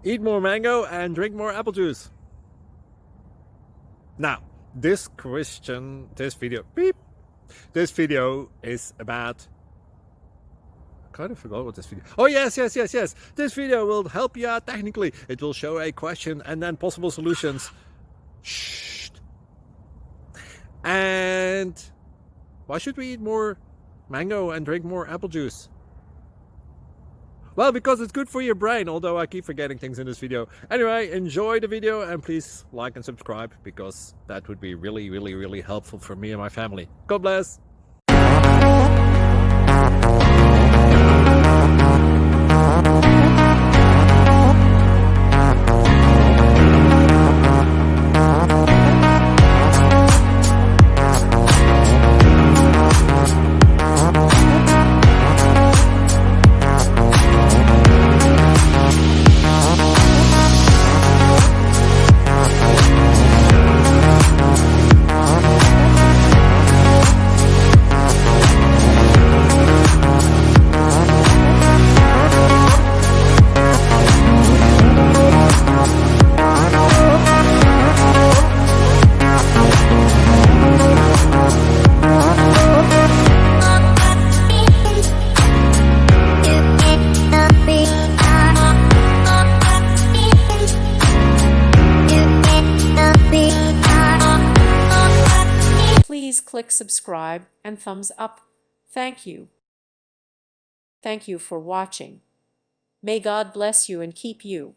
Eat more mango and drink more apple juice. Now, this video is about, I kind of forgot what this video. Oh, yes. This video will help you out technically. It will show a question and then possible solutions. Shh. And why should we eat more mango and drink more apple juice? Well, because it's good for your brain, although I keep forgetting things in this video. Anyway, enjoy the video and please like and subscribe, because that would be really helpful for me and my family. God bless! Please click subscribe and thumbs up. Thank you. Thank you for watching. May God bless you and keep you.